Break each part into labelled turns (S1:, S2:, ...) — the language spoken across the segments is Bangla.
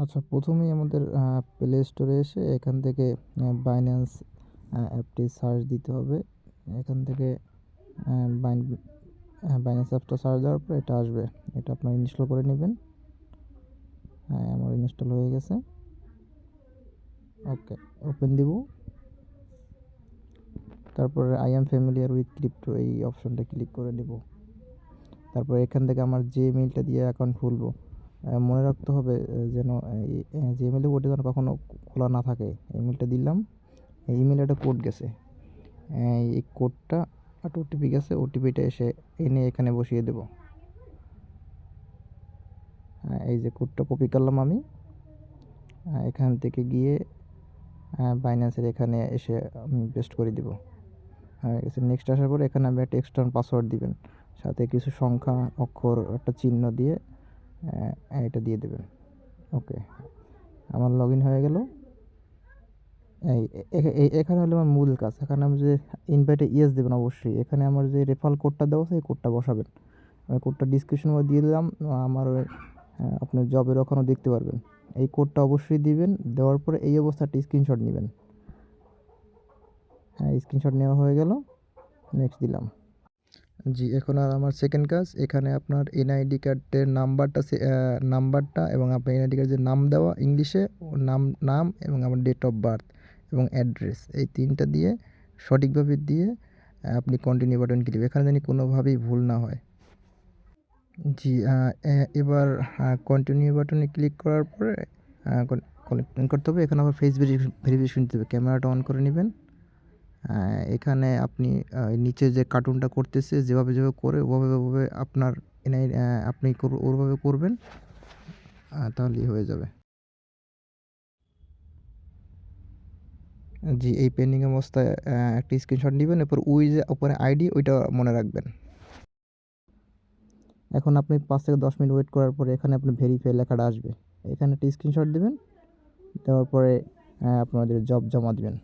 S1: আচ্ছা, প্রথমেই আমাদের প্লে স্টোরে এসে এখান থেকে বাইন্যান্স অ্যাপটি সার্চ দিতে হবে। এখান থেকে বাইন বাইন্যান্স অ্যাপটা সার্চ দেওয়ার পর এটা আসবে। এটা আপনারা ইনস্টল করে নেবেন। হ্যাঁ, আমার ইনস্টল হয়ে গেছে। ওকে, ওপেন দিব। তারপরে I am familiar with crypto এই অপশনটা ক্লিক করে নেব। তারপর এখান থেকে আমার যে মেইলটা দিয়ে অ্যাকাউন্ট খুলবো, মনে রাখতে হবে যেন যে ইমেলে ওটা যেন কখনো খোলা না থাকে। ইমেলটা দিলাম, এই ইমেলে একটা কোড গেছে। এই কোডটা একটা ওটিপি গেছে, ওটিপিটা এনে এখানে বসিয়ে দেব। এই যে কোডটা কপি করলাম আমি, এখান থেকে গিয়ে বাইন্যান্সের এখানে এসে আমি পেস্ট করে দিব। হয়ে গেছে। নেক্সট আসার পরে এখানে আপনি একটা এক্সটার্নাল পাসওয়ার্ড দিবেন, সাথে কিছু সংখ্যা, অক্ষর, একটা চিহ্ন দিয়ে এটা দিয়ে দেবেন। ওকে, আমার লগ ইন হয়ে গেল। এখানে হলো আমার মূল কাজ। এখানে আমি যে ইনভাইটে ইয়েস দেবেন অবশ্যই। এখানে আমার যে রেফারেল কোডটা দেওয়া আছে এই কোডটা বসাবেন। আমি কোডটা ডিসক্রিপশনে দিয়ে দিলাম। আমার আপনার জবের ওখানেও দেখতে পারবেন। এই কোডটা অবশ্যই দিবেন। দেওয়ার পরে এই অবস্থাটা স্ক্রিনশট নেবেন। হ্যাঁ, স্ক্রিনশট নেওয়া হয়ে গেল। নেক্সট দিলাম। জি, এখন আর আমার সেকেন্ড কাজ, এখানে আপনার এনআইডি কার্ডের নাম্বারটা এবং আপনার এনআইডি কার্ডের নাম দেওয়া ইংলিশে, নাম এবং আমার ডেট অফ বার্থ এবং অ্যাড্রেস, এই 3টা দিয়ে সঠিকভাবে দিয়ে আপনি কন্টিনিউ বাটন ক্লিক, এখানে জানি কোনোভাবেই ভুল না হয়। জি, এবার কন্টিনিউ বাটনে ক্লিক করার পরে করতে হবে। এখানে আবার ফেস ভেরিফিকেশন দিতে হবে। ক্যামেরাটা অন করে নেবেন। এখানে আপনি নিচে যে কার্টুনটা করতেছে যেভাবে করে ওভাবে আপনার আপনি ওভাবে করবেন, তাহলেই হয়ে যাবে। জি, এই পেন্ডিং অবস্থায় একটা স্ক্রিনশট নেবেন। এরপর ওই যে উপরে আইডি ওইটা মনে রাখবেন। এখন আপনি 5 থেকে 10 মিনিট ওয়েট করার পরে এখানে আপনি ভেরিফাই লেখাটা আসবে। এখানে একটা স্ক্রিনশট দিবেন। দেওয়ার পরে আপনাদের জব জমা দিবেন।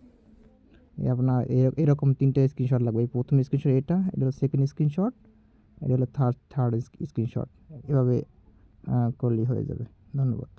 S1: আপনার এরকম 3টা স্ক্রিনশট লাগবে। এই প্রথম স্ক্রিনশট এটা হলো সেকেন্ড স্ক্রিনশট, এটা হলো থার্ড স্ক্রিনশট। এভাবে করলেই হয়ে যাবে। ধন্যবাদ।